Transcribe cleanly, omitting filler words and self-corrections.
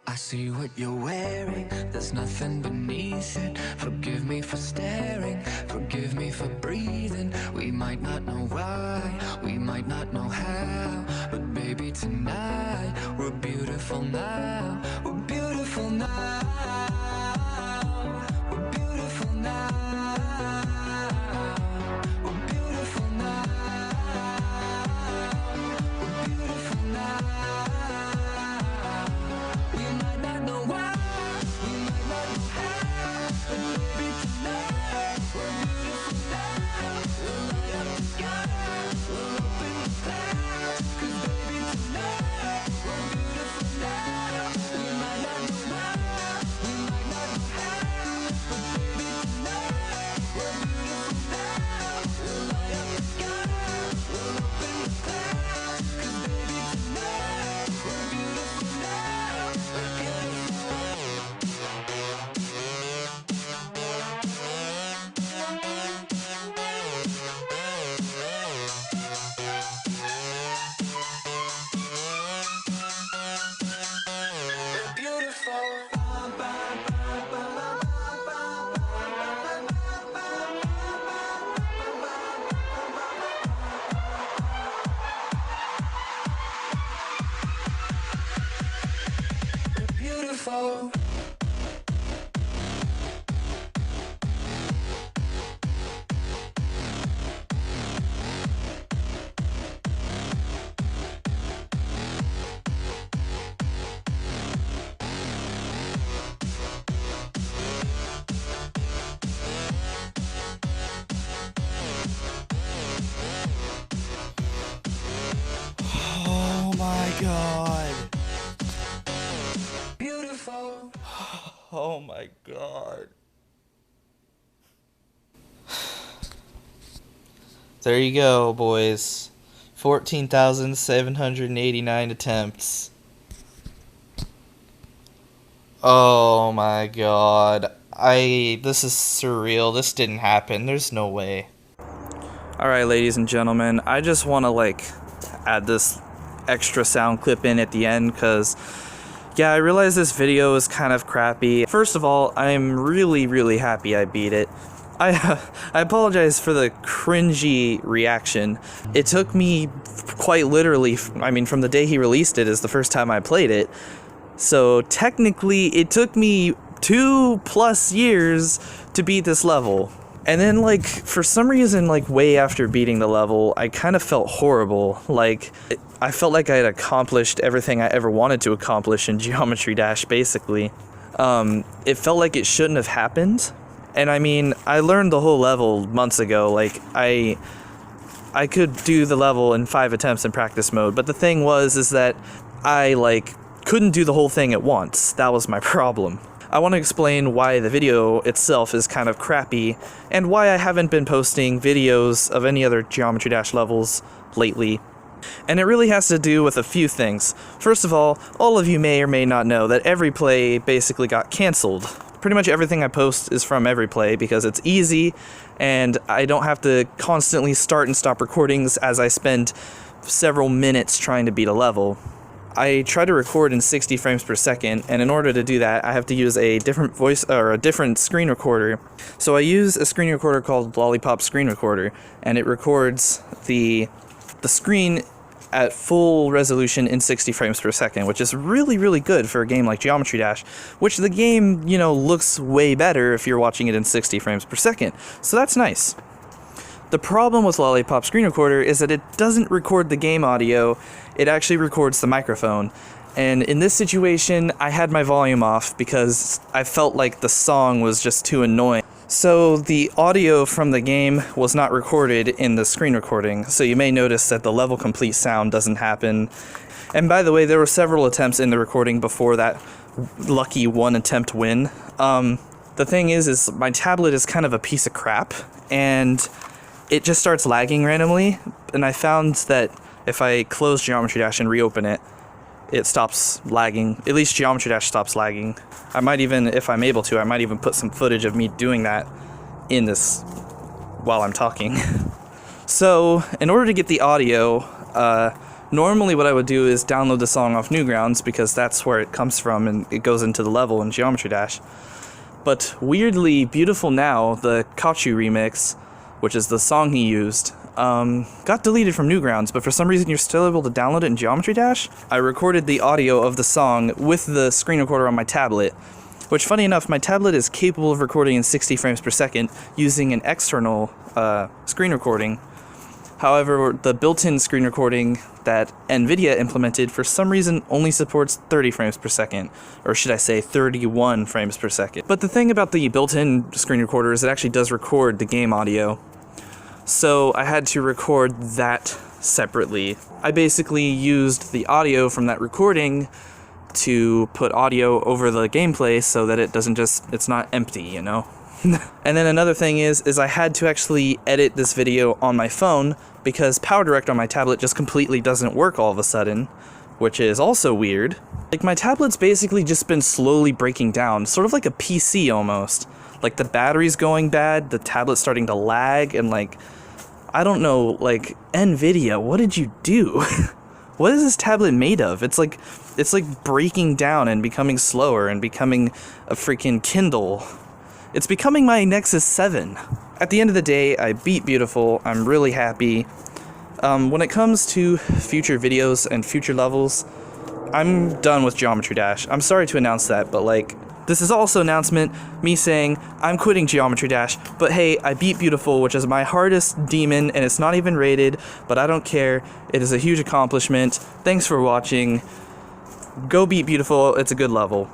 I see what you're wearing, there's nothing beneath it. Forgive me for staring, forgive me for breathing. We might not know why, we might not know how, but baby tonight, we're beautiful now. We're beautiful now. We're beautiful now. We're beautiful now. We're beautiful now. We might not know why, we might not know how, but baby tonight, we're beautiful now. We'll light up the sky, we'll open the clouds, 'cause baby tonight, we're beautiful now. We might not know why, we might not know how, but baby tonight, we're beautiful now. We'll light up the sky, we'll open the clouds, 'cause baby tonight, we're beautiful now. We're beautiful. Oh my god. Beautiful. Oh my god. There you go, boys. 14,789 attempts. Oh my god. This is surreal. This didn't happen. There's no way. Alright, ladies and gentlemen, I just want to add this extra sound clip in at the end because yeah, I realize this video is kind of crappy. First of all, I'm really happy I beat it. I apologize for the cringy reaction. It took me quite literally, I mean, from the day he released it is the first time I played it. So technically, it took me 2+ years to beat this level. And then, for some reason, way after beating the level, I kind of felt horrible. I felt like I had accomplished everything I ever wanted to accomplish in Geometry Dash, basically. It felt like it shouldn't have happened. And I mean, I learned the whole level months ago. I could do the level in 5 attempts in practice mode. But the thing is that I, couldn't do the whole thing at once. That was my problem. I want to explain why the video itself is kind of crappy, and why I haven't been posting videos of any other Geometry Dash levels lately. And it really has to do with a few things. First of all of you may or may not know that Every Play basically got cancelled. Pretty much everything I post is from Every Play because it's easy, and I don't have to constantly start and stop recordings as I spend several minutes trying to beat a level. I try to record in 60 frames per second, and in order to do that, I have to use a different voice or a different screen recorder. So I use a screen recorder called Lollipop Screen Recorder, and it records the screen at full resolution in 60 frames per second, which is really good for a game like Geometry Dash, which the game, looks way better if you're watching it in 60 frames per second. So that's nice. The problem with Lollipop Screen Recorder is that it doesn't record the game audio, it actually records the microphone. And in this situation, I had my volume off because I felt like the song was just too annoying. So the audio from the game was not recorded in the screen recording, so you may notice that the level complete sound doesn't happen. And by the way, there were several attempts in the recording before that lucky 1 attempt win. The thing is my tablet is kind of a piece of crap, and it just starts lagging randomly, and I found that if I close Geometry Dash and reopen it, it stops lagging. At least Geometry Dash stops lagging. I might even, if I'm able to, I might even put some footage of me doing that in this while I'm talking. So, in order to get the audio, Normally what I would do is download the song off Newgrounds because that's where it comes from and it goes into the level in Geometry Dash. But weirdly, Beautiful Now, the Kachu remix, which is the song he used, got deleted from Newgrounds, but for some reason you're still able to download it in Geometry Dash. I recorded the audio of the song with the screen recorder on my tablet, which, funny enough, my tablet is capable of recording in 60 frames per second using an external screen recording. However, the built-in screen recording that NVIDIA implemented for some reason only supports 30 frames per second, or should I say 31 frames per second. But the thing about the built-in screen recorder is it actually does record the game audio. So I had to record that separately. I basically used the audio from that recording to put audio over the gameplay so that it's not empty, you know? And then another thing is I had to actually edit this video on my phone because PowerDirect on my tablet just completely doesn't work all of a sudden, which is also weird. Like, my tablet's basically just been slowly breaking down, sort of like a PC almost. Like, the battery's going bad, the tablet's starting to lag, and like, I don't know, like, NVIDIA, what did you do? What is this tablet made of? It's like breaking down and becoming slower and becoming a freaking Kindle. It's becoming my Nexus 7. At the end of the day, I beat Beautiful. I'm really happy. When it comes to future videos and future levels, I'm done with Geometry Dash. I'm sorry to announce that, but like, this is also an announcement, me saying I'm quitting Geometry Dash, but hey, I beat Beautiful, which is my hardest demon, and it's not even rated, but I don't care. It is a huge accomplishment. Thanks for watching. Go beat Beautiful. It's a good level.